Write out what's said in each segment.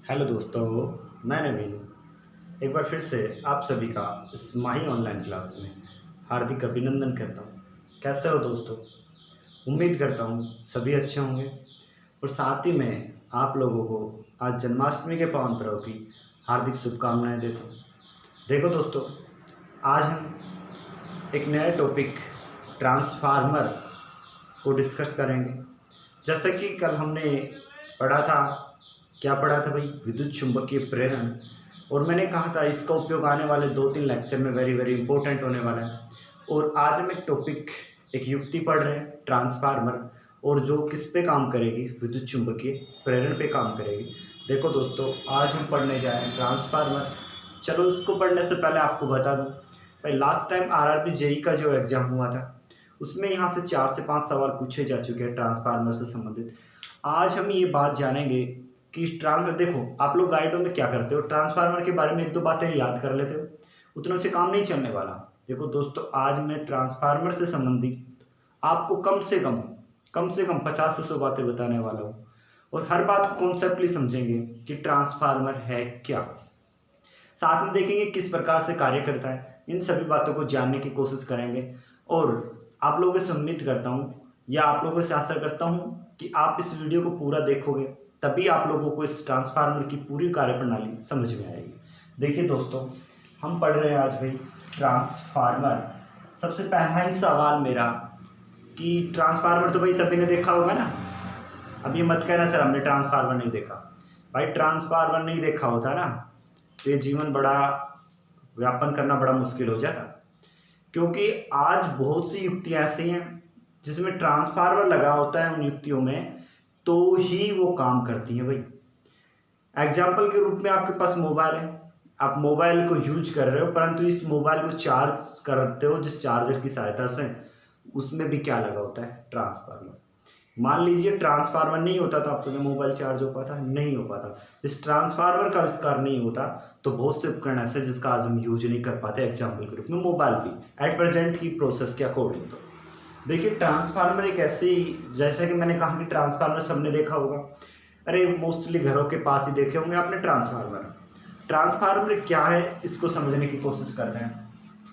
Hello दोस्तों, मैं नवीन एक बार फिर से आप सभी का इस माही ऑनलाइन क्लास में हार्दिक अभिनंदन करता हूँ। कैसे हो दोस्तों? उम्मीद करता हूँ सभी अच्छे होंगे और साथ ही में आप लोगों को आज जन्माष्टमी के पावन पर्व की हार्दिक शुभकामनाएं देता हूँ। देखो दोस्तों, आज हम एक नया टॉपिक ट्रांसफार्मर को डिस्कस करेंगे। जैसा कि कल हमने पढ़ा था, क्या पढ़ा था भाई? विद्युत चुंबकीय प्रेरण। और मैंने कहा था इसका उपयोग आने वाले 2-3 लेक्चर में वेरी वेरी इंपॉर्टेंट होने वाला है। और आज हम एक टॉपिक, एक युक्ति पढ़ रहे हैं, ट्रांसफार्मर, और जो किस पे काम करेगी? विद्युत चुंबकीय प्रेरण पे काम करेगी। देखो दोस्तों, आज हम पढ़ने जा रहे हैं ट्रांसफार्मर। चलो, उसको पढ़ने से पहले आपको बता दूं भाई, लास्ट टाइम आरआरबी जेई का जो एग्जाम हुआ था उसमें यहाँ से 4 से 5 सवाल पूछे जा चुके हैं ट्रांसफार्मर से संबंधित। आज हम ये बात जानेंगे कि ट्रांसफार्मर, देखो आप लोग गाइडों में क्या करते हो, ट्रांसफार्मर के बारे में 1-2 बातें याद कर लेते हो, उतना से काम नहीं चलने वाला। देखो दोस्तों, आज मैं ट्रांसफार्मर से संबंधित आपको कम से कम 50 से 100 बातें बताने वाला हूँ। और हर बात को कॉन्सेप्टली समझेंगे कि ट्रांसफार्मर है क्या, साथ में देखेंगे किस प्रकार से कार्य करता है। इन सभी बातों को जानने की कोशिश करेंगे और आप लोगों से उम्मीद करता हूँ या आप लोगों से आशा करता हूँ कि आप इस वीडियो को पूरा देखोगे, तभी आप लोगों को इस ट्रांसफार्मर की पूरी कार्यप्रणाली समझ में आएगी। देखिए दोस्तों, हम पढ़ रहे हैं आज भाई ट्रांसफार्मर। सबसे पहला ही सवाल मेरा कि ट्रांसफार्मर तो भाई सभी ने देखा होगा ना। अब ये मत कहना सर हमने ट्रांसफार्मर नहीं देखा। भाई ट्रांसफार्मर नहीं देखा होता ना तो ये जीवन बड़ा व्यापन करना बड़ा मुश्किल हो जाता, क्योंकि आज बहुत सी युक्तियाँ ऐसी हैं जिसमें ट्रांसफार्मर लगा होता है। उन युक्तियों में तो ही वो काम करती हैं भाई। एग्जाम्पल के रूप में आपके पास मोबाइल है, आप मोबाइल को यूज कर रहे हो, परंतु इस मोबाइल को चार्ज करते हो जिस चार्जर की सहायता से, उसमें भी क्या लगा होता है? ट्रांसफार्मर। मान लीजिए ट्रांसफार्मर नहीं होता तो आपका मोबाइल चार्ज हो पाता? नहीं हो पाता। इस ट्रांसफार्मर का आविष्कार नहीं होता तो बहुत से उपकरण ऐसे जिसका आज हम यूज नहीं कर पाते, एग्जाम्पल के रूप में मोबाइल भी एट प्रेजेंट की प्रोसेस के अकॉर्डिंग। तो देखिए, ट्रांसफार्मर एक ऐसी, जैसा कि मैंने कहा कि ट्रांसफार्मर सबने देखा होगा, अरे मोस्टली घरों के पास ही देखे होंगे आपने ट्रांसफार्मर। ट्रांसफार्मर क्या है इसको समझने की कोशिश करते हैं।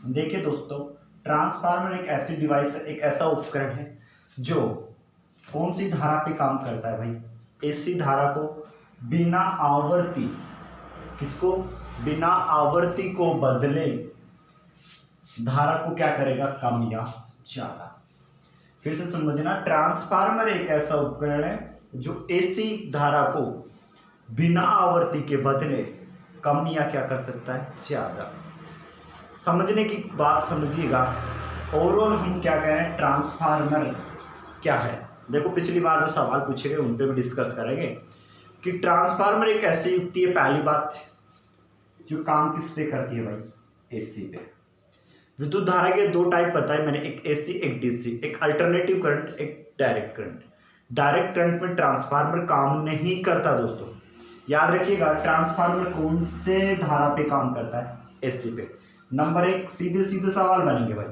देखिए दोस्तों, ट्रांसफार्मर एक ऐसी डिवाइस है, एक ऐसा उपकरण है जो कौन सी धारा पे काम करता है भाई? एसी धारा को बिना आवर्ती, किसको? बिना आवर्ती को बदले धारा को क्या करेगा? कम या ज्यादा। फिर से समझना, ट्रांसफार्मर एक ऐसा उपकरण है जो एसी धारा को बिना आवर्ती के बदले कम या क्या कर सकता है? ज्यादा। समझने की बात समझिएगा। ओवरऑल हम क्या कह रहे हैं, ट्रांसफार्मर क्या है? देखो, पिछली बार जो सवाल पूछे गए उन पे भी डिस्कस करेंगे कि ट्रांसफार्मर एक ऐसी युक्ति है, पहली बात, जो काम किस पे करती है भाई? एसी पे। विद्युत धारा के 2 टाइप बताए मैंने, एक एसी एक डीसी, एक अल्टरनेटिव करंट, एक डायरेक्ट करंट। डायरेक्ट करंट में ट्रांसफार्मर काम नहीं करता दोस्तों, याद रखिएगा। ट्रांसफार्मर कौन से धारा पे काम करता है? एसी पे। नंबर 1, सीधे सीधे सवाल बनेंगे भाई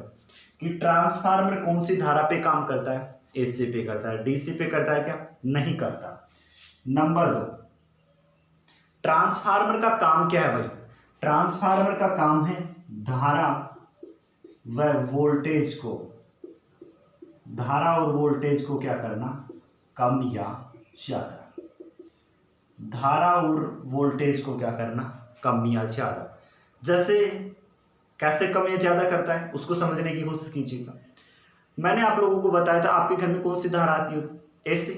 कि ट्रांसफार्मर कौन सी धारा पे काम करता है? एसी पे करता है। डीसी पे करता है क्या? नहीं करता। नंबर 2, ट्रांसफार्मर का काम क्या है भाई? ट्रांसफार्मर का काम है धारा व वोल्टेज को, धारा और वोल्टेज को क्या करना? कम या ज्यादा। धारा और वोल्टेज को क्या करना? कम या ज्यादा। जैसे कैसे कम या ज्यादा करता है उसको समझने की कोशिश कीजिएगा। मैंने आप लोगों को बताया था आपके घर में कौन सी धारा आती है? एसी।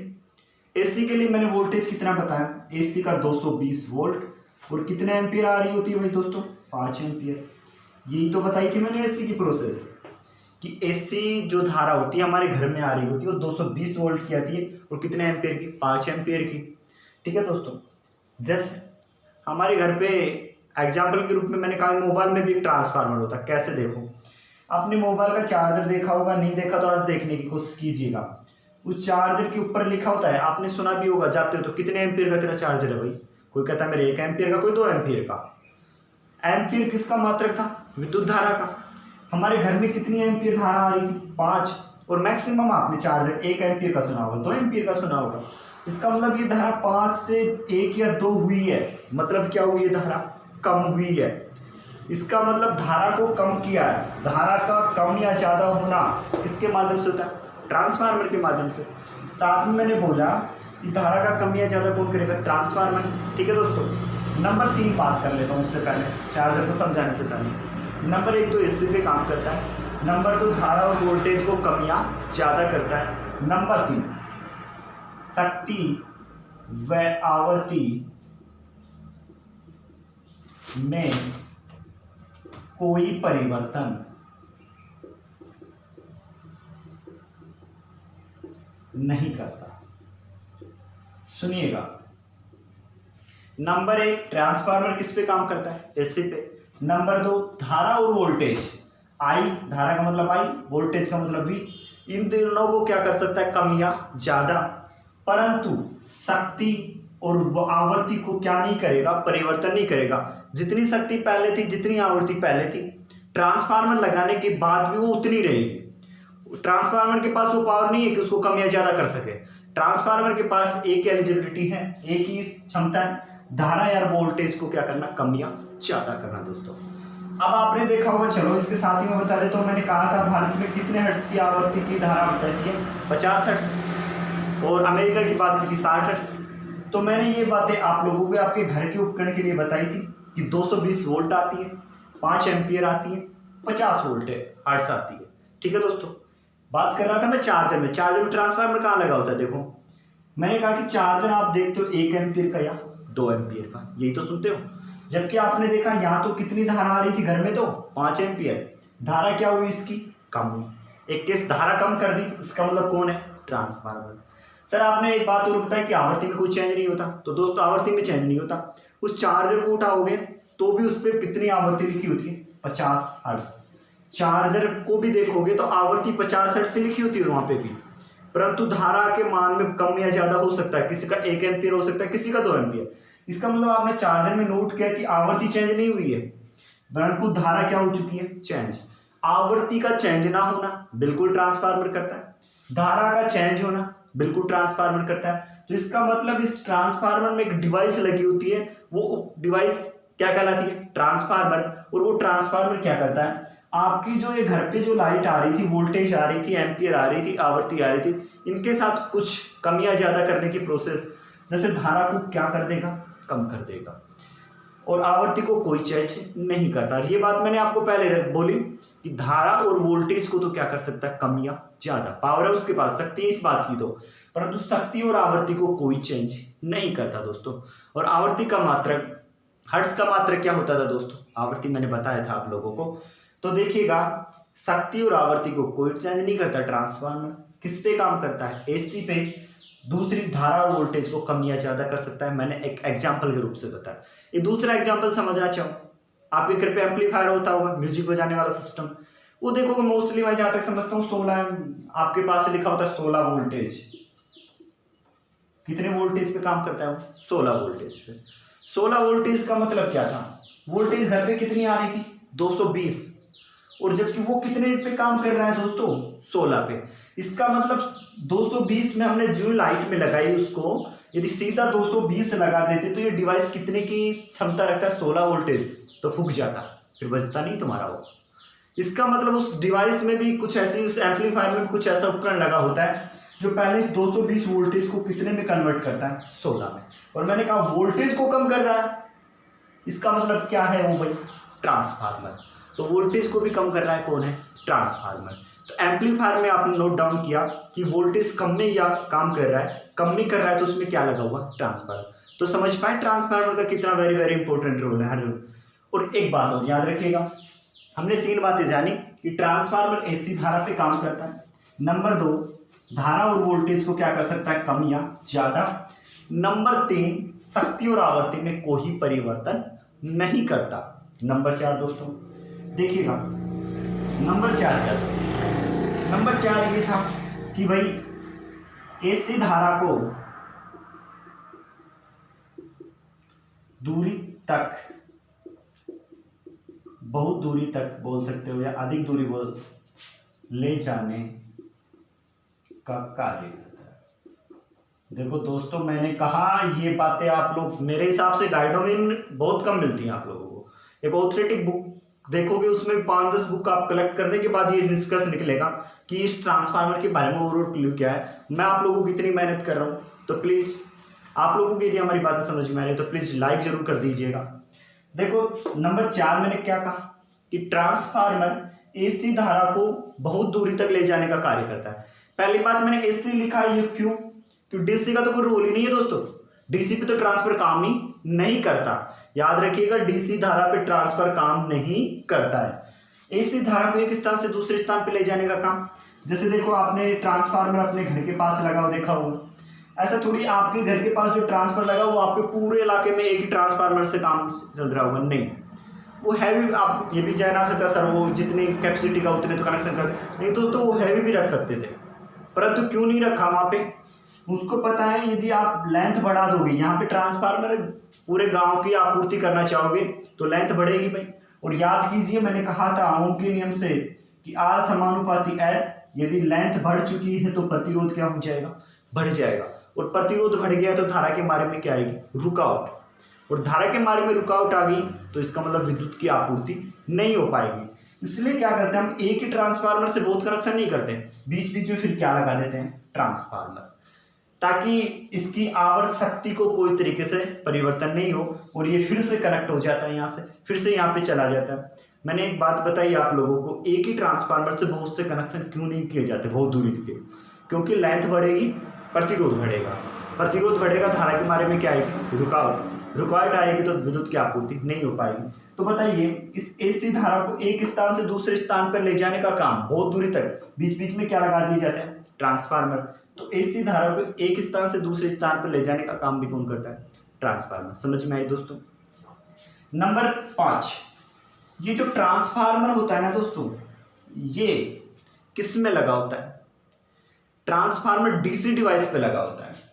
एसी के लिए मैंने वोल्टेज कितना बताया? एसी का 220 वोल्ट। और कितने एम्पियर आ रही होती है भाई दोस्तों? 5 एम्पियर। यही तो बताई थी मैंने एसी की प्रोसेस, कि एसी जो धारा होती है हमारे घर में आ रही होती है वो 220 वोल्ट की आती है और कितने एम्पियर की? 5 एम्पियर की। ठीक है दोस्तों, जैसे हमारे घर पे एग्जाम्पल के रूप में मैंने कहा मोबाइल में भी एक ट्रांसफार्मर होता है। कैसे? देखो, आपने मोबाइल का चार्जर देखा होगा, नहीं देखा तो आज देखने की कोशिश कीजिएगा। उस चार्जर के ऊपर लिखा होता है, आपने सुना भी होगा, जाते हो तो कितने एम्पियर का तेरा चार्जर है भाई? कोई कहता है मेरे 1 एम्पियर का, कोई 2 एम्पियर का। एम्पियर किसका मात्रक था? विद्युत धारा का। हमारे घर में कितनी एम्पियर धारा आ रही थी? 5। और मैक्सिमम आपने चार्जर 1 एम्पियर का सुना होगा, 2 एम्पियर का सुना होगा। इसका मतलब ये धारा 5 से 1 या 2 हुई है, मतलब क्या हुई है, धारा कम हुई है। इसका मतलब धारा को कम किया है। धारा का कम या ज़्यादा होना किसके माध्यम से होता है, ट्रांसफार्मर के माध्यम से। साथ में मैंने बोला कि धारा का कम या ज़्यादा कौन करेगा, ट्रांसफार्मर। ठीक है दोस्तों, नंबर 3 बात कर लेता हूँ उससे पहले, चार्जर को समझाने से पहले। नंबर 1 तो एसी पे काम करता है। नंबर 2 धारा और वोल्टेज को कम या ज़्यादा करता है। नंबर 3 शक्ति व आवर्ती में कोई परिवर्तन नहीं करता। सुनिएगा, नंबर 1 ट्रांसफार्मर किस पे काम करता है, एसी पे। नंबर 2 धारा और वोल्टेज, आई धारा का मतलब आई, वोल्टेज का मतलब वी, इन दोनों को क्या कर सकता है, कम या ज्यादा। परंतु शक्ति और आवृत्ति को क्या नहीं करेगा, परिवर्तन नहीं करेगा। जितनी शक्ति पहले थी, जितनी आवृत्ति पहले थी, ट्रांसफार्मर लगाने के बाद भी वो उतनी रहेगी। ट्रांसफार्मर के पास वो पावर नहीं है कि उसको कम या ज्यादा कर सके। ट्रांसफार्मर के पास एक एलिजिबिलिटी है, एक ही क्षमता है, धारा या वोल्टेज को क्या करना, कम या ज्यादा करना। दोस्तों अब आपने देखा होगा, चलो इसके साथ ही मैं बता देता हूँ, मैंने कहा था भारत में कितने हर्ट्ज की आवृत्ति की धारा बहती है, 50 हर्ट्ज, और अमेरिका की बात की थी 60 हर्ट्ज। तो मैंने ये बातें आप लोगों को आपके घर के उपकरण के लिए बताई थी कि 220 वोल्ट आती है, 5 एम्पियर आती है, 50 वोल्ट हर्ट्ज आती है। ठीक है दोस्तों, बात कर रहा था मैं चार्जर में। चार्जर में ट्रांसफार्मर कहाँ लगा होता है, देखो मैंने कहा कि चार्जर आप देखते हो 1 एम्पियर का या 2 एम्पियर का, यही तो सुनते हो। जबकि आपने देखा यहाँ तो कितनी धारा आ रही थी घर में, तो 5 एम्पियर। धारा क्या हुई इसकी, कम हुई। एक केस धारा कम कर दी, इसका मतलब कौन है, ट्रांसफार्मर। सर आपने एक बात और बताई कि आवृत्ति में कोई चेंज नहीं होता, तो दोस्तों आवृत्ति में चेंज नहीं होता। उस चार्जर को उठाओगे तो भी उस पर कितनी आवृत्ति लिखी होती है, 50 हर्ट्ज। चार्जर को भी देखोगे तो आवृत्ति 50 हर्ट्ज से लिखी होती है वहां पे भी, परंतु धारा के मान में कम या ज्यादा हो सकता है। किसी का 1 एम्पियर हो सकता है, किसी का 2 एम्पियर। इसका मतलब आपने चार्जर में नोट किया कि आवृत्ति चेंज नहीं हुई है, परंतु धारा क्या हो चुकी है, चेंज। आवृत्ति का चेंज ना होना बिल्कुल ट्रांसफार्मर करता है, धारा का चेंज होना बिल्कुल ट्रांसफार्मर करता है। तो इसका मतलब इस ट्रांसफार्मर में एक डिवाइस लगी होती है, वो डिवाइस क्या कहलाती है, ट्रांसफार्मर। और वो ट्रांसफार्मर क्या करता है, आपकी जो ये घर पे जो लाइट आ रही थी, वोल्टेज आ रही थी, एम्पियर आ रही थी, आवृत्ति आ रही थी, इनके साथ कुछ कम या ज्यादा करने की प्रोसेस, जैसे धारा को क्या कर देगा, कम कर देगा, और आवृत्ति को कोई चेंज नहीं करता। ये बात मैंने आपको पहले बोली कि धारा और वोल्टेज को तो क्या कर सकता है, कम या ज्यादा। पावर है उसके पास, शक्ति है इस बात की तो, परंतु शक्ति और आवृत्ति को कोई चेंज नहीं करता दोस्तों। और आवृत्ति का मात्रक, हर्ट्ज का मात्रक क्या होता था दोस्तों, आवृत्ति मैंने बताया था आप लोगों को। तो देखिएगा, शक्ति और आवृत्ति को कोई चेंज नहीं करता ट्रांसफार्मर। किस पे काम करता है, एसी पे। दूसरी धारा और वोल्टेज को कम या ज्यादा कर सकता है, मैंने एक एग्जांपल के रूप से बताया। ये दूसरा एग्जांपल समझना चाहूँ, आपके घर पे एम्पलीफायर होता होगा, म्यूजिक बजाने वाला सिस्टम, वो देखो मोस्टली मैं जहां तक समझता हूँ 16, आपके पास लिखा होता है 16 वोल्टेज। कितने वोल्टेज पे काम करता है वो, 16 वोल्टेज पे। 16 वोल्टेज का मतलब क्या था, वोल्टेज घर पे कितनी आ रही थी, 220, और जबकि वो कितने पे काम कर रहा है दोस्तों, 16 पे। इसका मतलब 220 में हमने जो लाइट में लगाई उसको यदि सीधा 220 लगा देते तो ये डिवाइस कितने की क्षमता रखता है, 16 वोल्टेज, तो फूक जाता, फिर बजता नहीं तुम्हारा वो। इसका मतलब उस डिवाइस में भी कुछ ऐसे, उस एम्पलीफायर में भी कुछ ऐसा उपकरण लगा होता है जो पहले इस 220 वोल्टेज को कितने में कन्वर्ट करता है, 16 में। और मैंने कहा वोल्टेज को कम कर रहा है, इसका मतलब क्या है वो भाई, ट्रांसफार्मर। तो वोल्टेज को भी कम कर रहा है कौन है, ट्रांसफार्मर। तो एम्पलीफायर में आपने नोट डाउन किया कि वोल्टेज कम में या काम कर रहा है, कम नहीं कर रहा है, तो उसमें क्या लगा हुआ, ट्रांसफार्मर। तो समझ पाए ट्रांसफार्मर का कितना वेरी वेरी इंपॉर्टेंट रोल है हर। और एक बात और याद रखिएगा, हमने 3 बातें जानी कि ट्रांसफार्मर एसी धारा पे काम करता है। नंबर 2, धारा और वोल्टेज को क्या कर सकता है, कम या ज्यादा। नंबर 3, शक्ति और आवृत्ति में कोई परिवर्तन नहीं करता। नंबर 4 दोस्तों देखिएगा, नंबर 4 ये था कि भाई एसी धारा को दूरी तक, बहुत दूरी तक बोल सकते हो या अधिक दूरी बोल, ले जाने का कार्य करता है। देखो दोस्तों, मैंने कहा ये बातें आप लोग मेरे हिसाब से गाइडों में बहुत कम मिलती हैं आप लोगों को। एक ऑथोरेटिक बुक देखोगे, उसमें 5-10 बुक आप कलेक्ट करने के बाद ये निष्कर्ष निकलेगा कि इस ट्रांसफार्मर के बारे में और क्लू क्या है। मैं आप लोगों की इतनी मेहनत कर रहा हूँ, तो प्लीज़ आप लोगों को यदि हमारी बातें समझ में आ रही है तो प्लीज़ लाइक जरूर कर दीजिएगा। देखो नंबर 4 मैंने क्या कहा कि ट्रांसफार्मर एसी धारा को बहुत दूरी तक ले जाने का कार्य करता है। पहली बात मैंने एसी लिखा, ये क्यों? क्योंकि डीसी का तो कोई रोल ही नहीं है दोस्तों, डीसी पे तो ट्रांसफर काम ही नहीं करता। याद रखिएगा, डीसी धारा पे ट्रांसफर काम नहीं करता है। एसी धारा को एक स्थान से दूसरे स्थान पे ले जाने का काम, जैसे देखो आपने ट्रांसफार्मर अपने घर के पास लगा हुआ देखा होगा, ऐसा थोड़ी आपके घर के पास जो ट्रांसफर लगा वो आपके पूरे इलाके में एक ही ट्रांसफार्मर से काम चल रहा होगा, नहीं। वो हैवी, आप ये भी जान आ सकता है सर वो जितनी कैपेसिटी का उतने तो कनेक्शन करते, नहीं दोस्तों वो हैवी भी रख सकते थे, परंतु क्यों नहीं रखा वहाँ पे? उसको पता है यदि आप लेंथ बढ़ा दोगे, यहाँ पे ट्रांसफार्मर पूरे गांव की आपूर्ति करना चाहोगे तो लेंथ बढ़ेगी भाई। और याद कीजिए मैंने कहा था ओम के नियम से कि आर समानुपाती एल, यदि लेंथ बढ़ चुकी है तो प्रतिरोध क्या हो जाएगा? बढ़ जाएगा। और प्रतिरोध बढ़ गया तो धारा के मार्ग में क्या आएगी? रुकावट। और धारा के मार्ग में रुकावट आ गई तो इसका मतलब विद्युत की आपूर्ति नहीं हो पाएगी। इसलिए क्या करते हैं हम, एक ही ट्रांसफार्मर से बहुत कनेक्शन नहीं करते, बीच बीच में फिर क्या लगा देते हैं? ट्रांसफार्मर, ताकि इसकी आवर्त शक्ति को कोई तरीके से परिवर्तन नहीं हो और ये फिर से कनेक्ट हो जाता है, यहाँ से फिर से यहाँ पे चला जाता है। मैंने एक बात बताई आप लोगों को, एक ही ट्रांसफार्मर से बहुत से कनेक्शन क्यों नहीं किए जाते बहुत दूरी के? क्योंकि लेंथ बढ़ेगी, प्रतिरोध बढ़ेगा, प्रतिरोध बढ़ेगा, धारा के मार्ग में क्या आएगी? रुकावट, रुकावट आएगी तो विद्युत की आपूर्ति नहीं हो पाएगी। तो बताइए, इस एसी धारा को एक स्थान से दूसरे स्थान पर ले जाने का काम बहुत दूरी तक बीच बीच में क्या लगा दिए जाते हैं? ट्रांसफार्मर। तो एसी धारा को एक स्थान से दूसरे स्थान पर ले जाने का काम भी कौन करता है? ट्रांसफार्मर। समझ में आई दोस्तों? नंबर 5, ये जो ट्रांसफार्मर होता है ना दोस्तों, ये किस में लगा होता है? ट्रांसफार्मर डीसी डिवाइस पे लगा होता है।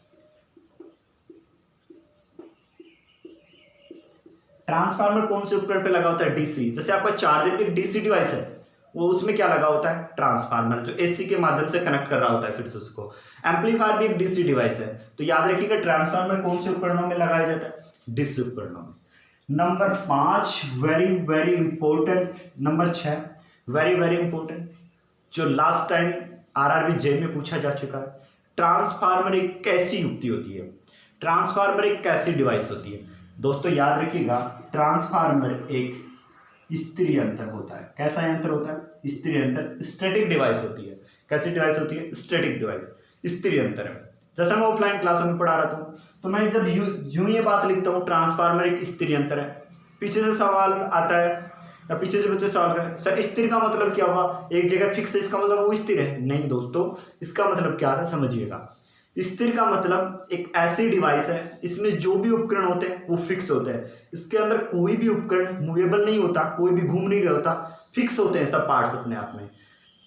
ट्रांसफार्मर कौन से उपकरण पे लगा होता है? डीसी। जैसे आपका चार्जर एक डीसी डिवाइस है, वो उसमें क्या लगा होता है? ट्रांसफार्मर, जो एसी के माध्यम से कनेक्ट कर रहा होता है फिर से उसको। एम्पलीफायर भी एक डीसी डिवाइस है। तो याद रखिएगा ट्रांसफार्मर कौन से उपकरणों में लगाया जाता है? डीसी उपकरणों में। Number 5 very very important, number 6 very very important, जो लास्ट टाइम आरआरबी जे में पूछा जा चुका है। ट्रांसफार्मर एक कैसी युक्ति होती है? ट्रांसफार्मर एक कैसी डिवाइस होती है? दोस्तों याद रखिएगा, ट्रांसफार्मर एक स्थिर यंत्र होता है। कैसा यंत्र होता है? स्थिर यंत्र, स्टैटिक डिवाइस होती है। कैसी डिवाइस होती है? स्टैटिक डिवाइस, स्थिर यंत्र है। जैसा मैं ऑफलाइन क्लासों में पढ़ा रहा था, तो मैं जब यूं ये बात लिखता हूँ ट्रांसफार्मर एक स्थिर यंत्र है, पीछे से सवाल आता है या पीछे से बच्चे सवाल करें सर स्थिर का मतलब क्या हुआ? एक जगह फिक्स है, इसका मतलब वो स्थिर है? नहीं दोस्तों, इसका मतलब क्या था समझिएगा। स्थिर का मतलब एक ऐसी डिवाइस है, इसमें जो भी उपकरण होते हैं वो फिक्स होते हैं। इसके अंदर कोई भी उपकरण मूवेबल नहीं होता, कोई भी घूम नहीं रहा होता, फिक्स होते हैं सब पार्ट्स अपने आप में।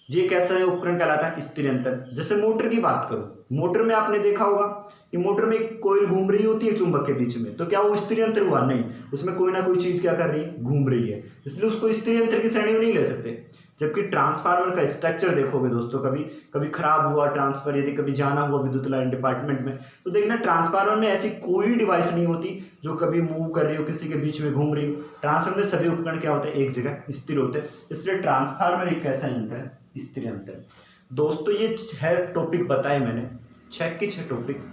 ये कैसा है उपकरण कहलाता है? स्थिर यंत्र। जैसे मोटर की बात करूं, मोटर में आपने देखा होगा कि मोटर में एक कोयल घूम रही होती है चुंबक के बीच में, तो क्या वो स्थिर यंत्र हुआ? नहीं, उसमें कोई ना कोई चीज क्या कर रही है? घूम रही है, इसलिए उसको स्थिर यंत्र की श्रेणी में नहीं ले सकते। जबकि ट्रांसफार्मर का स्ट्रक्चर देखोगे दोस्तों, कभी कभी खराब हुआ ट्रांसफर, यदि कभी जाना हुआ विद्युत लाइन डिपार्टमेंट में, तो देखना ट्रांसफार्मर में ऐसी कोई डिवाइस नहीं होती जो कभी मूव कर रही हो, किसी के बीच में घूम रही हो। ट्रांसफार्मर में सभी उपकरण क्या होते हैं? एक जगह स्थिर होते हैं। इसलिए ट्रांसफार्मर एक ऐसा यंत्र है, स्थिर यंत्र। दोस्तों ये 6 टॉपिक बताए मैंने, 6 के 6 टॉपिक,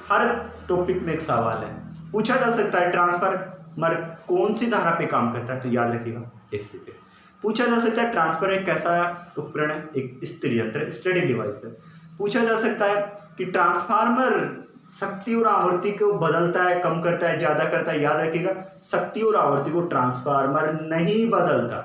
हर टॉपिक में एक सवाल है पूछा जा सकता है। ट्रांसफार्मर कौन सी धारा पे काम करता है? तो याद रखिएगा एसी पे। पूछा जा सकता है ट्रांसफार्मर एक कैसा उपकरण है? एक स्थिर यंत्र, स्टैटिक डिवाइस है। पूछा जा सकता है कि ट्रांसफार्मर शक्ति और आवृत्ति को बदलता है, कम करता है, ज्यादा करता है? याद रखिएगा शक्ति और आवृत्ति को ट्रांसफार्मर नहीं बदलता।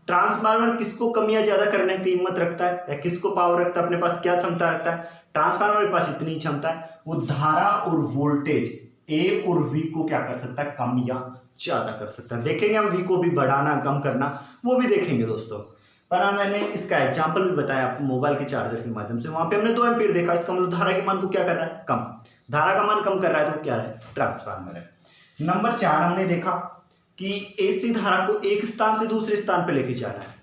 ट्रांसफार्मर किसको कम या ज्यादा करने की हिम्मत रखता है या किसको पावर रखता है? अपने पास क्या क्षमता रखता है? ट्रांसफार्मर के पास इतनी क्षमता है, वो धारा और वोल्टेज ए और वी को क्या कर सकता है? कम या ज्यादा कर सकता है। देखेंगे हम वी को भी बढ़ाना कम करना, वो भी देखेंगे दोस्तों। पर मैंने इसका एग्जाम्पल भी बताया आपको मोबाइल के चार्जर के माध्यम से। वहां पे हमने 2 एम्पीयर देखा, इसका मतलब धारा के मान को क्या कर रहा है? कम। धारा का मान कम कर रहा है तो क्या है? ट्रांसफार्मर है। नंबर 4 हमने देखा कि एसी धारा को एक स्थान से दूसरे स्थान पर लेके जाना है,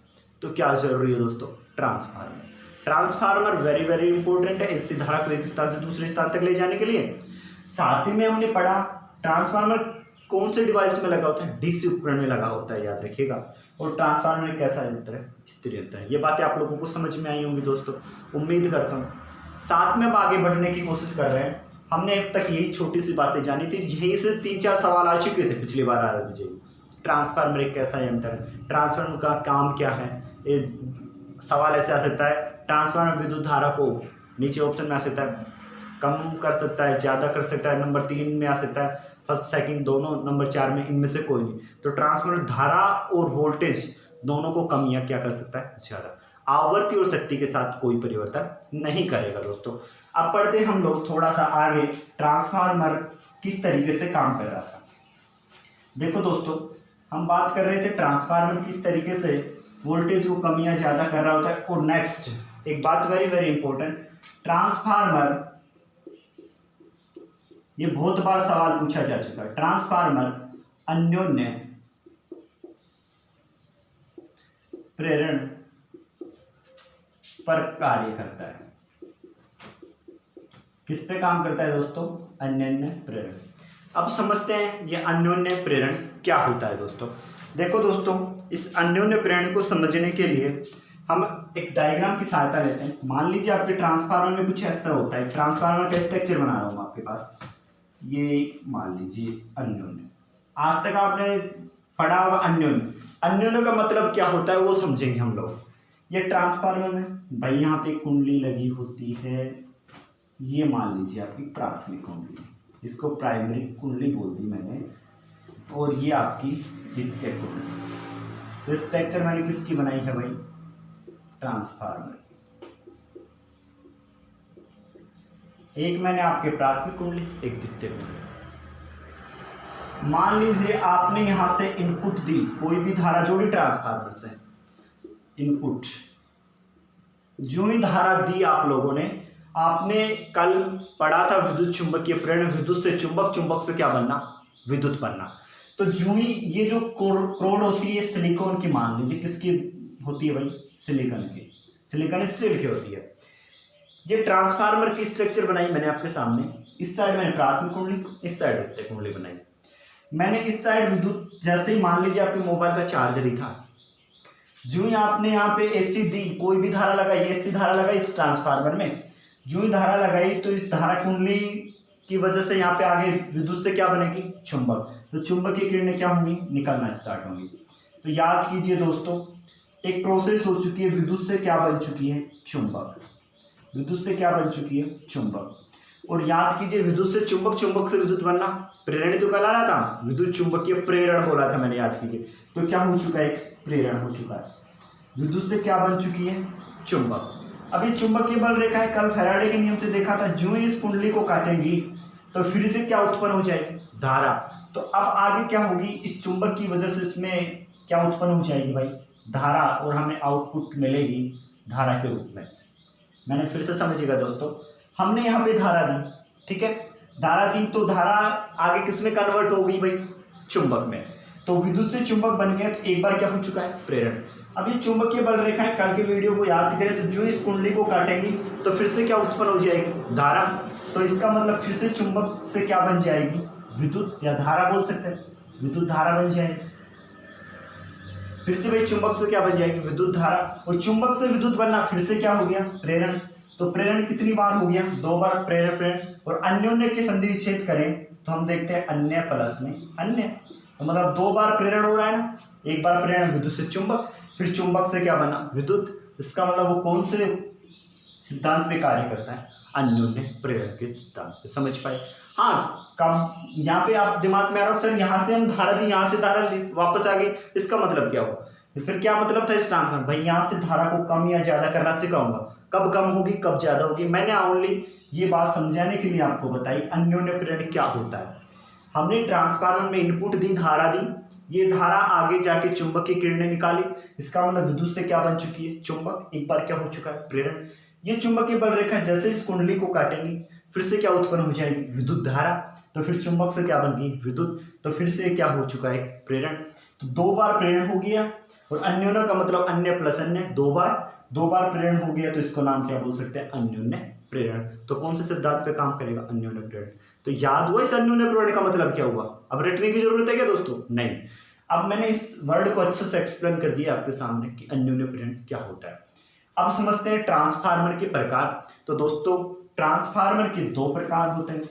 तो क्या जरूरी है दोस्तों? Transformer. Transformer very very important है इसी धारा को एक स्थान से दूसरे स्थान तक ले जाने के लिए। साथ ही में हमने पढ़ा ट्रांसफार्मर कौन से डिवाइस में लगा होता है, डीसी उपकरण में लगा होता है, याद रखिएगा। और ट्रांसफार्मर एक कैसा यंत्र है, स्थिर यंत्र है। ये बातें आप लोगों को समझ में आई होंगी दोस्तों, उम्मीद करता हूँ। साथ में अब आगे बढ़ने की कोशिश कर रहे हैं। हमने अब तक यही छोटी सी बातें जानी थी, यहीं से 3-4 सवाल आ चुके थे पिछली बार RRB। ट्रांसफार्मर एक कैसा यंत्र है, ट्रांसफार्मर का काम क्या है, ये सवाल ऐसे आ सकता है। ट्रांसफार्मर विद्युत धारा को, नीचे ऑप्शन में आ सकता है, कम कर सकता है, ज़्यादा कर सकता है, नंबर 3 में आ सकता है, फर्स्ट सेकंड दोनों, नंबर 4 में, इनमें से कोई नहीं। तो ट्रांसफार्मर धारा और वोल्टेज दोनों को कम या क्या कर सकता है, ज़्यादा। आवृत्ति और शक्ति के साथ कोई परिवर्तन नहीं करेगा दोस्तों। अब पढ़ते हम लोग थोड़ा सा आगे, ट्रांसफार्मर किस तरीके से काम कर रहा था। देखो दोस्तों, हम बात कर रहे थे ट्रांसफार्मर किस तरीके से वोल्टेज को कम या ज़्यादा कर रहा होता है। और नेक्स्ट एक बात वेरी वेरी इंपॉर्टेंट, ट्रांसफार्मर, ये बहुत बार सवाल पूछा जा चुका है, ट्रांसफार्मर अन्योन्य प्रेरण पर कार्य करता है। किस पे काम करता है दोस्तों, अन्योन्य प्रेरण। अब समझते हैं ये अन्योन्य प्रेरण क्या होता है दोस्तों। देखो दोस्तों, इस अन्योन्य प्रेरण को समझने के लिए हम एक डायग्राम की सहायता लेते हैं। मान लीजिए आपके ट्रांसफार्मर में कुछ ऐसा होता है, ट्रांसफार्मर का स्ट्रक्चर बना रहा हूं आपके पास, ये मान लीजिए अन्योन्य। आज तक आपने पढ़ा होगा अन्योन्य। अन्योन्य का मतलब क्या होता है वो समझेंगे हम लोग। ये ट्रांसफार्मर में भाई यहाँ पे कुंडली लगी होती है, ये मान लीजिए आपकी प्राथमिक कुंडली, इसको प्राइमरी कुंडली बोल दी मैंने, और ये आपकी द्वितीय कुंडली। तो स्ट्रक्चर मैंने किसकी बनाई है भाई, ट्रांसफार्मर। एक मैंने आपके प्राथमिक कुंडली, एक द्वितीय कुंडली। मान लीजिए आपने यहां से इनपुट दी, कोई भी धारा जोड़ी ट्रांसफार्मर से, इनपुट जो ही धारा दी आप लोगों ने, आपने कल पढ़ा था विद्युत चुंबकीय प्रेरण, विद्युत से चुंबक, चुंबक से क्या बनना, विद्युत बनना। तो जो ही ये जो क्रोड होती है सिलिकॉन की, मान लीजिए किसकी होती है भाई, सिलिकॉन की, सिलिकॉन स्टील की होती है। ये ट्रांसफार्मर की स्ट्रक्चर बनाई मैंने आपके सामने। इस साइड मैंने प्राथमिक कुंडली, इस साइड द्वितीय कुंडली बनाई। मैंने इस साइड विद्युत, जैसे ही मान लीजिए आपके मोबाइल का चार्जर ही था, जो ही आपने यहाँ पे एसी दी, कोई भी धारा लगाई, एसी धारा लगाई इस ट्रांसफार्मर में, जो ही धारा लगाई तो इस धारा कुंडली की वजह से यहाँ पे आगे विद्युत से क्या बनेगी, चुंबक। तो चुंबकीय किरणें क्या होंगी, निकलना स्टार्ट होंगी। तो याद कीजिए दोस्तों, एक प्रोसेस हो चुकी है, विद्युत से क्या बन चुकी है, चुंबक। विद्युत से क्या बन चुकी है, चुंबक। और याद कीजिए, विद्युत से चुंबक, चुंबक से विद्युत बनना प्रेरण तो कहला रहा था, विद्युत चुंबकीय प्रेरण बोला था मैंने, याद कीजिए। तो क्या हो चुका है, एक प्रेरण हो चुका है। विद्युत से क्या बन चुकी है, चुंबक। अब ये चुंबकीय बल रेखा है, कल फैराडे के नियम से देखा था, जो ही इस कुंडली को काटेंगी तो फिर से क्या उत्पन्न हो जाएगी, धारा। तो अब आगे क्या होगी, इस चुंबक की वजह से इसमें क्या उत्पन्न हो जाएगी भाई, धारा, और हमें आउटपुट मिलेगी धारा के रूप में। मैंने फिर से समझिएगा दोस्तों, हमने यहाँ पे धारा दी, ठीक है, धारा दी, तो धारा आगे किस में कन्वर्ट हो गई भाई, चुंबक में। तो विद्युत से चुंबक बन गया, तो एक बार क्या हो चुका है, प्रेरण। अब ये चुंबकीय बल रेखाएं, कल के वीडियो को याद करें, तो जो इस कुंडली को काटेंगी तो फिर से क्या उत्पन्न हो जाएगी, धारा। तो इसका मतलब फिर से चुंबक से क्या बन जाएगी, विद्युत, या धारा बोल सकते हैं, विद्युत धारा बन जाएगी। फिर से भाई चुंबक से क्या बन जाएगी, विद्युत धारा। और चुंबक से विद्युत बनना फिर से क्या हो गया, प्रेरण। तो प्रेरण कितनी बार हो गया, 2 बार प्रेरण, प्रेरण। और अन्योन्य के संधि विच्छेद करें तो हम देखते हैं अन्य प्लस में अन्य, तो मतलब 2 बार प्रेरण हो रहा है ना, एक बार प्रेरण विद्युत से चुंबक, फिर चुंबक से क्या बना, विद्युत। इसका मतलब वो कौन से सिद्धांत पे कार्य करता है, अन्योन्य प्रेरण के सिद्धांत पे। समझ पाए। हाँ, कब यहाँ पे आप दिमाग में आ रहा हो, सर यहाँ से हम धारा दी, यहाँ से धारा वापस आ गई, इसका मतलब क्या हुआ, फिर क्या मतलब था इस ट्रांसफार्मर, भाई यहाँ से धारा को कम या ज्यादा करना सिखाऊंगा, कब कम होगी कब ज्यादा होगी। मैंने ओनली ये बात समझाने के लिए आपको बताई अन्योन्य प्रेरण क्या होता है। हमने ट्रांसफार्मर में इनपुट दी, धारा दी, ये धारा आगे जाके चुंबकीय किरणें निकाली, इसका मतलब विद्युत से क्या बन चुकी है, चुंबक। एक बार क्या हो चुका है, प्रेरण। ये चुंबकीय बल रेखा जैसे इस कुंडली को काटेंगी फिर से क्या उत्पन्न हो जाएगी, विद्युत धारा। तो फिर चुंबक से क्या बन गई, विद्युत। तो फिर से क्या हो चुका है, प्रेरण। तो 2 बार प्रेरण हो गया। और अन्योन्य का मतलब अन्य प्लस अन्य, 2 बार। दो बार प्रेरण हो गया तो इसको नाम क्या बोल सकते हैं, अन्योन्य प्रेरण। तो कौन से सिद्धांत पे काम करेगा, अन्योन्य प्रेरण। तो याद हुआ इस अन्योन्य प्रेरण का मतलब क्या हुआ, अब रटने की जरूरत है क्या दोस्तों, नहीं। अब मैंने इस वर्ड को अच्छे से एक्सप्लेन कर दिया आपके सामने कि अन्योन्य प्रेरण क्या होता है। अब समझते हैं ट्रांसफार्मर के प्रकार। तो दोस्तों ट्रांसफार्मर के दो प्रकार होते हैं।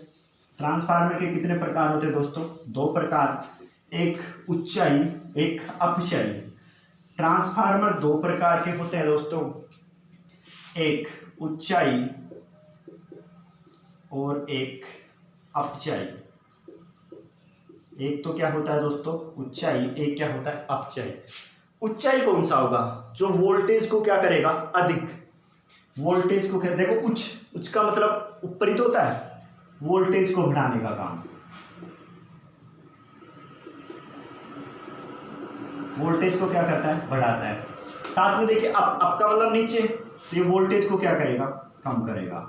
ट्रांसफार्मर के कितने प्रकार होते हैं दोस्तों, दो प्रकार, एक उच्चाई एक अपचाई। ट्रांसफार्मर दो प्रकार के होते हैं दोस्तों, एक उच्चाई और एक अपचाई। एक तो क्या होता है दोस्तों उच्चाई, एक क्या होता है अपचाई। उच्चाई कौन सा होगा, जो वोल्टेज को क्या करेगा, अधिक वोल्टेज को क्या, देखो उच्च का मतलब ऊपर ही तो होता है, वोल्टेज को बढ़ाने का काम, वोल्टेज को क्या करता है, बढ़ाता है। साथ में देखिए अप का मतलब नीचे, तो ये वोल्टेज को क्या करेगा, कम करेगा।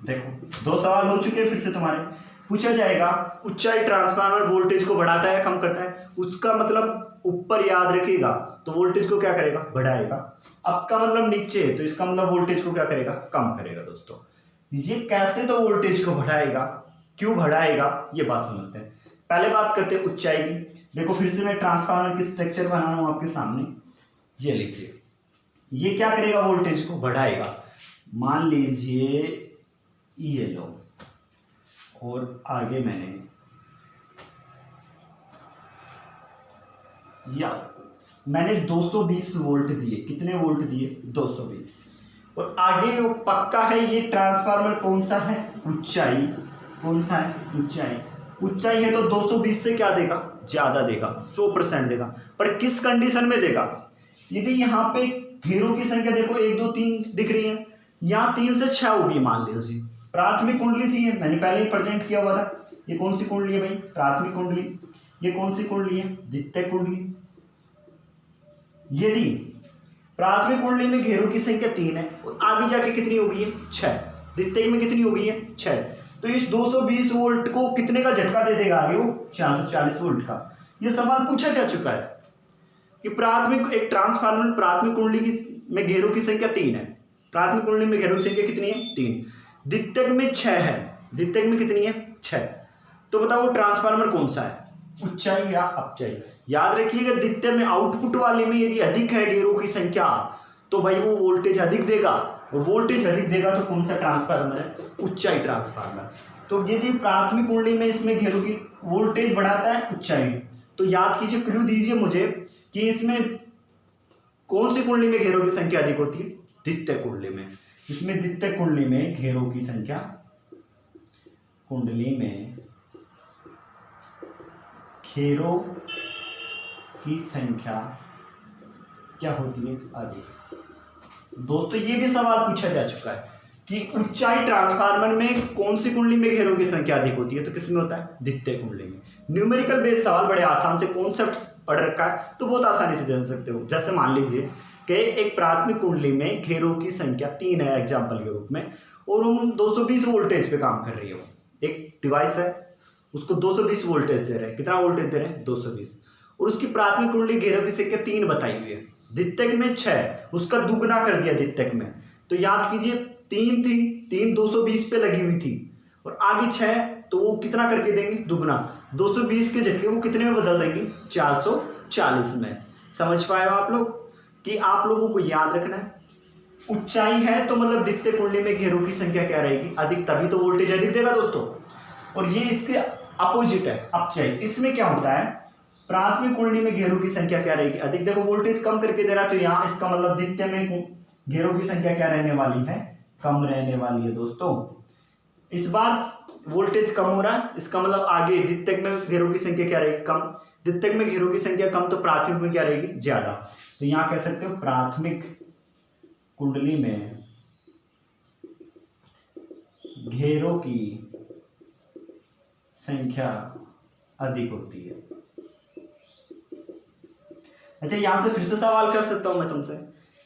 देखो दो सवाल हो चुके हैं, फिर से तुम्हारे पूछा जाएगा उच्चाई ट्रांसफार्मर वोल्टेज को बढ़ाता है कम करता है, उसका मतलब ऊपर याद रखिएगा तो वोल्टेज को क्या करेगा, बढ़ाएगा। अप का मतलब नीचे, तो इसका मतलब वोल्टेज को क्या करेगा, कम करेगा। दोस्तों ये कैसे तो वोल्टेज को बढ़ाएगा, क्यों बढ़ाएगा, ये बात समझते हैं। पहले बात करते हैं उच्चाई की। देखो फिर से मैं ट्रांसफार्मर की स्ट्रक्चर बना रहा हूं आपके सामने, ये लीजिए, ये क्या करेगा, वोल्टेज को बढ़ाएगा। मान लीजिए ये लो, और आगे मैंने 220 वोल्ट दिए, कितने वोल्ट दिए, 220। और आगे वो पक्का है, ये ट्रांसफार्मर कौन सा है, उच्चाई, कौन सा है, उच्चाई। उच्चाई है तो 220 से क्या देगा, ज्यादा देगा, 100% देगा। पर किस कंडीशन में देगा, यदि यहाँ पे घेरों की संख्या देखो 1 2 3 दिख रही है, यहाँ 3 से 6 होगी मान लीजिए। प्राथमिक कुंडली थी, ये मैंने पहले ही प्रेजेंट किया हुआ था। ये कौन सी कुंडली है भाई, प्राथमिक कुंडली। ये कौन सी कुंडली है, द्वितीयक कुंडली। यदि प्राथमिक कुंडली में घेरों की संख्या 3 है, और आगे जाके कितनी हो गई है, 6। द्वितीयक में कितनी हो गई है, 6। तो इस 220 वोल्ट को कितने का झटका दे देगा आगे, वो 440 वोल्ट का। ये सवाल पूछा जा चुका है कि प्राथमिक एक ट्रांसफार्मर प्राथमिक कुंडली की में घेरों की संख्या 3 है, प्राथमिक कुंडली में घेरों की संख्या कितनी है, 3। द्वितीयक में 6 है, द्वितीयक में कितनी है, 6। तो बताओ वो ट्रांसफार्मर कौन सा है, उच्चाई या अपचाई। याद रखिएगा द्वितीय में आउटपुट वाले में यदि अधिक है घेरों की संख्या, तो भाई वो वोल्टेज अधिक देगा, और वोल्टेज अधिक देगा तो कौन सा ट्रांसफार्मर है, उच्चाई ट्रांसफार्मर। तो यदि प्राथमिक कुंडली में इसमें घेरों की वोल्टेज बढ़ाता है उच्चाई, तो याद कीजिए, क्लू दीजिए मुझे कि इसमें कौन सी कुंडली में घेरों की संख्या अधिक होती है, द्वितीय कुंडली में। इसमें द्वितीय कुंडली में घेरों की संख्या, कुंडली में घेरों की संख्या क्या होती है, अधिक। दोस्तों ये भी सवाल पूछा जा चुका है कि उच्चाई ट्रांसफार्मर में कौन सी कुंडली में घेरों की संख्या अधिक होती है, तो किसमें होता है, द्वितीय कुंडली में। न्यूमेरिकल बेस्ड सवाल बड़े आसान से, कॉन्सेप्ट पढ़ रखा है तो बहुत आसानी से दे सकते हो। जैसे मान लीजिए कि एक प्राथमिक कुंडली में घेरों की संख्या 3 है एग्जाम्पल के रूप में, और हम 220 वोल्टेज पे काम कर रही हो। एक डिवाइस है, उसको 220 वोल्टेज दे रहे हैं, कितना वोल्टेज दे रहे हैं, 220। और उसकी प्राथमिक कुंडली घेरों की संख्या 3 बताई हुई है, द्वितीयक में 6, उसका दुगना कर दिया द्वितीयक में। तो याद कीजिए 3 थी, 3 220 पे लगी हुई थी, और आगे 6, तो वो कितना करके देंगे, दुगना। 220 के झटके को कितने में बदल देंगे, 440 में। समझ पाए हो आप लोग कि आप लोगों को याद रखना है ऊंचाई है तो मतलब द्वितीय कुंडली में घेरों की संख्या क्या रहेगी, अधिक, तभी तो वोल्टेज अधिक देगा दोस्तों। और ये इसके अपोजिट है, अपचाई। इसमें क्या होता है, प्राथमिक कुंडली में घेरों की संख्या क्या रहेगी, अधिक। देखो वोल्टेज कम करके दे रहा है, तो यहाँ इसका मतलब द्वितीय में घेरों की संख्या क्या रहने वाली है, कम रहने वाली है दोस्तों। इस बार वोल्टेज कम हो रहा है, इसका मतलब आगे द्वितीयक में घेरों की संख्या क्या रहेगी, कम। द्वितीयक में घेरों की संख्या कम, तो प्राथमिक में क्या रहेगी, ज्यादा। तो यहाँ कह सकते हो प्राथमिक कुंडली में घेरों की संख्या अधिक होती है। अच्छा यहां से फिर से सवाल कर सकता हूं मैं तुमसे,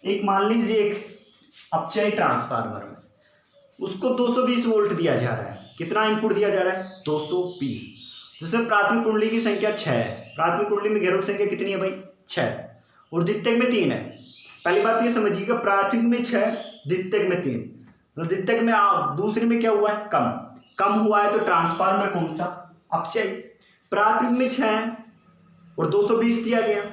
एक मान लीजिए एक अपचाई ट्रांसफार्मर में उसको 220 वोल्ट दिया जा रहा है, कितना इनपुट दिया जा रहा है, 220। जिसमें प्राथमिक कुंडली की संख्या 6 है, प्राथमिक कुंडली में घेरों की संख्या कितनी है भाई, 6। और द्वितीयक में 3 है। पहली बात ये समझिएगा, प्राथमिक में 6, द्वितीयक में 3। मतलब द्वितीयक में दूसरी में क्या हुआ है, कम हुआ है, तो ट्रांसफार्मर कौन सा, अपचयी। प्राथमिक में 6 है और 220 दिया गया,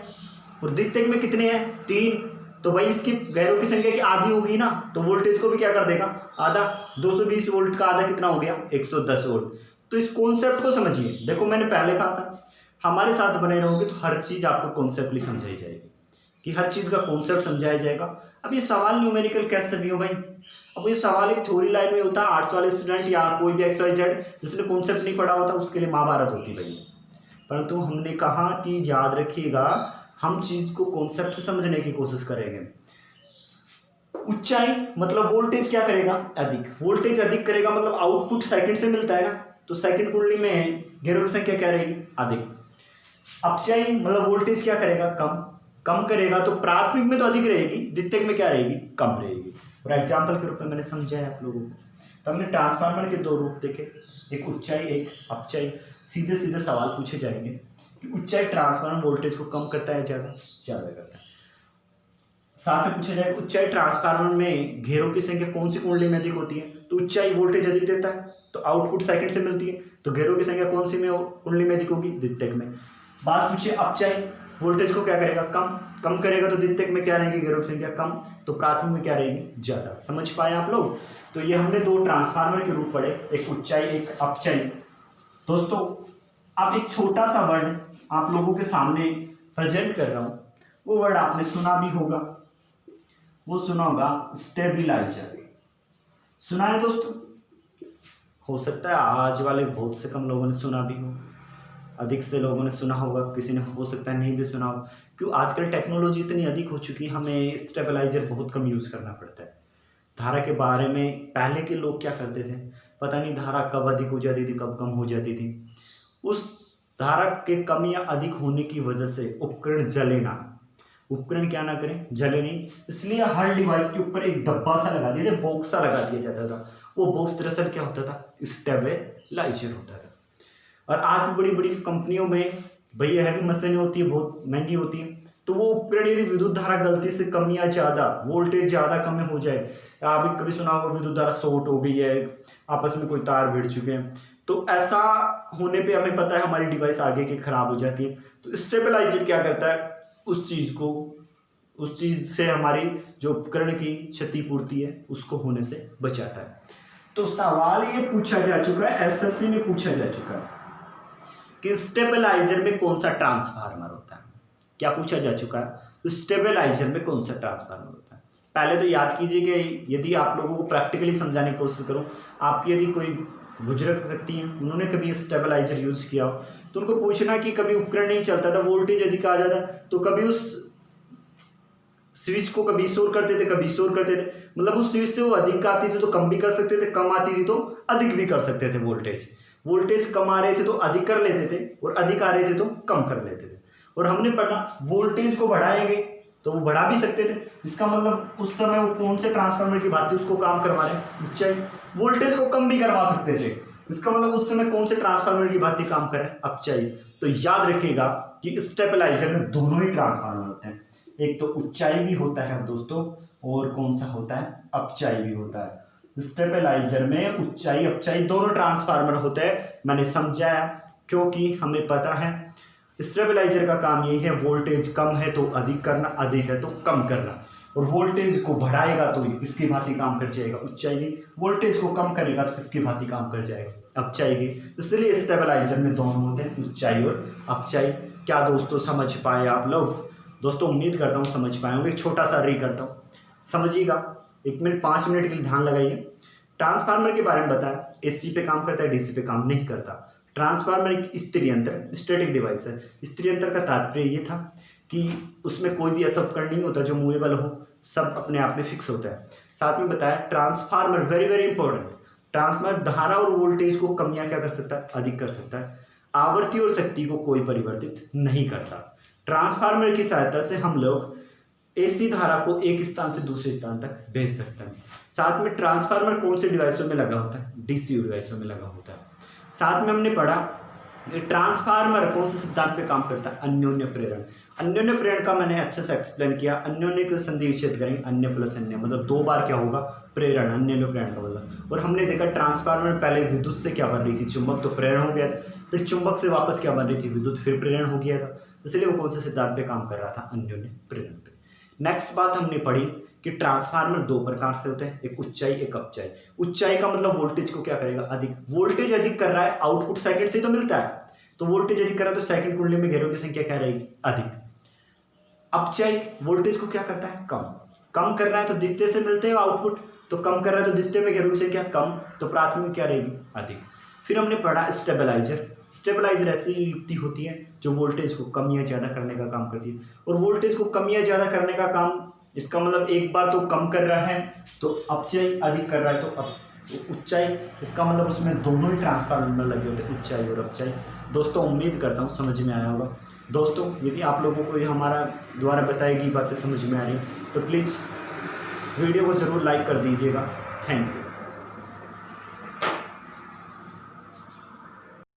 और द्वितीयक में कितने हैं, 3, तो भाई इसकी गैरों की संख्या की आधी होगी ना, तो वोल्टेज को भी क्या कर देगा, आधा। 220 वोल्ट का आधा कितना हो गया, 110 वोल्ट। तो इस कॉन्सेप्ट को समझिए। देखो मैंने पहले कहा था, हमारे साथ बने रहोगे तो हर चीज आपको कॉन्सेप्टली समझाई जाएगी, कि हर चीज का कॉन्सेप्ट समझाया जाएगा। अब ये सवाल न्यूमेरिकल कैसे भी हो भाई, अब ये सवाल एक थ्योरी लाइन में होता है, आर्ट्स वाले स्टूडेंट या कोई भी XYZ जिसने कॉन्सेप्ट नहीं पढ़ा होता उसके लिए महाभारत होती भाई। परंतु हमने कहा कि याद रखिएगा, हम चीज को कॉन्सेप्ट से समझने की कोशिश करेंगे। ऊंचाई मतलब वोल्टेज क्या करेगा, अधिक। वोल्टेज अधिक करेगा मतलब आउटपुट सेकंड से मिलता है ना, तो सेकंड कुंडली में घेरों की संख्या क्या रहेगी, अधिक। अपचयी मतलब वोल्टेज क्या करेगा, कम करेगा, तो प्राथमिक में तो अधिक रहेगी, द्वितीयक में क्या रहेगी, कम रहेगी। और एग्जाम्पल के रूप में मैंने समझाया आप लोगों को। तो हमने ट्रांसफार्मर के 2 रूप देखे, एक ऊंचाई एक अपचयी। सीधे सीधे सवाल पूछे जाएंगे कि ऊंचाई ट्रांसफार्मर वोल्टेज को कम करता है ज्यादा करता है। साथ में पूछा जाएगा ऊंचाई ट्रांसफार्मर में घेरों की संख्या कौन सी कुंडली में अधिक होती है, तो ऊंचाई वोल्टेज अधिक देता है, तो आउटपुट सेकंड से मिलती है, तो घेरों की संख्या कौन सी में कुंडली में अधिक होगी, द्वितीयक में। बात पूछिए अपचयी वोल्टेज को क्या करेगा, कम करेगा, तो द्वितीयक में क्या रहेगी, घेरों की संख्या कम, तो प्राथमिक में क्या रहेगी, ज्यादा। समझ पाए आप लोग। तो ये हमने 2 ट्रांसफार्मर के रूप पढ़े, एक ऊंचाई एक अपचयी। दोस्तों अब एक छोटा सा वर्ड आप लोगों के सामने प्रेजेंट कर रहा हूं, वो वर्ड आपने सुना भी होगा, वो सुना होगा स्टेबिलाईजर। सुना है दोस्तों, हो सकता है आज वाले बहुत से कम लोगों ने सुना भी हो, अधिक से लोगों ने सुना होगा, किसी ने हो सकता है नहीं भी सुना हो, क्यों आजकल टेक्नोलॉजी इतनी अधिक हो चुकी है, हमें स्टेबलाइजर बहुत कम यूज़ करना पड़ता है। धारा के बारे में पहले के लोग क्या करते थे, पता नहीं धारा कब अधिक हो जाती थी कब कम हो जाती थी। उस धारा के कम या अधिक होने की वजह से उपकरण जले ना, उपकरण क्या ना करें, जले नहीं, इसलिए हर डिवाइस के ऊपर एक डब्बा सा लगा दिया, बॉक्स सा लगा दिया जाता था। वो बॉक्स दरअसल क्या होता था, स्टेबलाइजर होता था। और आज भी बड़ी बड़ी कंपनियों में भैया हैवी मशीनें होती है, बहुत महंगी होती है, तो वो उपकरण यदि विद्युत धारा गलती से कम या ज़्यादा, वोल्टेज ज़्यादा कम हो जाए, आप कभी सुना होगा विद्युत धारा शॉर्ट हो गई है, आपस में कोई तार भिड़ चुके हैं, तो ऐसा होने पे हमें पता है हमारी डिवाइस आगे की खराब हो जाती है। तो स्टेबलाइजर क्या करता है, उस चीज़ से हमारी जो उपकरण की क्षतिपूर्ति है उसको होने से बचाता है। तो सवाल ये पूछा जा चुका है, एसएससी में पूछा जा चुका है कि स्टेबलाइजर में कौन सा ट्रांसफार्मर होता है। क्या पूछा जा चुका है, स्टेबलाइजर में कौन सा ट्रांसफार्मर होता है। पहले तो याद कीजिए कि यदि आप लोगों को प्रैक्टिकली समझाने की कोशिश करूं, आपकी यदि कोई बुजुर्ग व्यक्ति हैं, उन्होंने कभी स्टेबलाइजर यूज किया हो, तो उनको पूछना कि कभी उपकरण नहीं चलता था, वोल्टेज अधिक आ जाता, तो कभी उस स्विच को कभी शोर करते थे कभी शोर करते थे, मतलब उस स्विच से वो अधिक आती थी तो कम भी कर सकते थे, कम आती थी तो अधिक भी कर सकते थे। वोल्टेज कम आ रहे थे तो अधिक कर लेते थे, और अधिक आ रहे थे तो कम कर लेते थे। और हमने पढ़ा वोल्टेज को बढ़ाएंगे तो वो बढ़ा भी सकते थे, इसका मतलब उस समय वो कौन से ट्रांसफार्मर की बात थी उसको काम करवा रहे हैं, ऊंचाई। वोल्टेज को कम भी करवा सकते थे, इसका मतलब उस समय कौन से ट्रांसफार्मर की बात ही काम कर रहे हैं, अपचयी। तो याद रखिएगा कि स्टेबलाइजर में दोनों ही ट्रांसफार्मर होते हैं, एक तो ऊंचाई भी होता है दोस्तों, और कौन सा होता है, अपचयी भी होता है। स्टेबलाइजर में ऊंचाई अपचयी दोनों ट्रांसफार्मर होते हैं, मैंने समझाया, क्योंकि हमें पता है स्टेबलाइजर का काम यही है, वोल्टेज कम है तो अधिक करना, अधिक है तो कम करना, और वोल्टेज को बढ़ाएगा तो किसकी भांति काम कर जाएगा, ऊंचाई की। वोल्टेज को कम करेगा तो किसकी भांति काम कर जाएगा, अपचयी की। इसलिए स्टेबलाइजर में दोनों होते हैं, ऊंचाई और अपचयी। क्या दोस्तों समझ पाए आप लोग? दोस्तों उम्मीद करता हूँ समझ पाए होंगे। एक छोटा सा री करता हूँ, समझिएगा, 1 मिनट 5 मिनट के लिए ध्यान लगाइए। ट्रांसफार्मर के बारे में बताया, एसी पे काम करता है, डीसी पे काम नहीं करता। ट्रांसफार्मर एक स्थिर यंत्र, स्टैटिक डिवाइस है। स्थिर यंत्र का तात्पर्य ये था कि उसमें कोई भी ऐसा उपकरण नहीं होता जो मूवेबल हो, सब अपने आप में फिक्स होता है। साथ में बताया transformer very very important, transformer धारा और वोल्टेज को कम या क्या कर सकता है, अधिक कर सकता है। आवृत्ति और शक्ति को कोई परिवर्तित नहीं करता। ट्रांसफार्मर की सहायता से हम लोग एसी धारा को एक स्थान से दूसरे स्थान तक भेज सकते हैं। साथ में ट्रांसफार्मर कौन से डिवाइसों में लगा होता है, डीसी डिवाइसों में लगा होता है। साथ में हमने पढ़ा ट्रांसफार्मर कौन से सिद्धांत पे काम करता है? अन्योन्य प्रेरण। अन्योन्य प्रेरण का मैंने अच्छे से एक्सप्लेन किया। अन्योन्य को संधि विच्छेद करेंगे, अन्य प्लस अन्य, मतलब 2 बार क्या होगा? प्रेरण, अन्योन्य प्रेरण का मतलब। और हमने देखा ट्रांसफार्मर पहले विद्युत से क्या बन रही थी? चुंबक, तो प्रेरण हो गया, फिर चुंबक से वापस क्या बन रही थी? विद्युत, फिर प्रेरण हो गया था। इसलिए वो कौन से सिद्धांत पे काम कर रहा था? अन्योन्य प्रेरण पे। नेक्स्ट बात हमने पढ़ी कि ट्रांसफार्मर 2 प्रकार से होते हैं, एक उच्चाई, एक अपचाई। उच्चाई का मतलब वोल्टेज को क्या करेगा? अधिक। वोल्टेज अधिक कर रहा है, आउटपुट सेकंड से तो मिलता है, तो वोल्टेज अधिक कर रहा है तो सेकंड कुंडली में घेरों की संख्या क्या रहेगी? अधिक। अपचाई वोल्टेज को क्या करता है? कम। कम कर रहा है तो द्वितीय से मिलते हैं आउटपुट, तो कम कर रहा है तो द्वितीय में घेरों की संख्या कम, तो प्राथमिक में क्या रहेगी? अधिक। फिर हमने पढ़ा स्टेबलाइजर। स्टेबलाइजर ऐसी युक्ति होती है जो वोल्टेज को कम या ज़्यादा करने का काम करती है। और वोल्टेज को कम या ज़्यादा करने का काम, इसका मतलब एक बार तो कम कर रहा है तो अपचाई, अधिक कर रहा है तो उच्चाई। इसका मतलब उसमें दोनों ही ट्रांसफार्मर लगे होते हैं, उच्चाई और अपचाई। दोस्तों उम्मीद करता हूँ समझ में आया होगा। दोस्तों यदि आप लोगों को ये हमारा द्वारा बताई गई बातें समझ में आ रही तो प्लीज़ वीडियो को ज़रूर लाइक कर दीजिएगा। Thank you.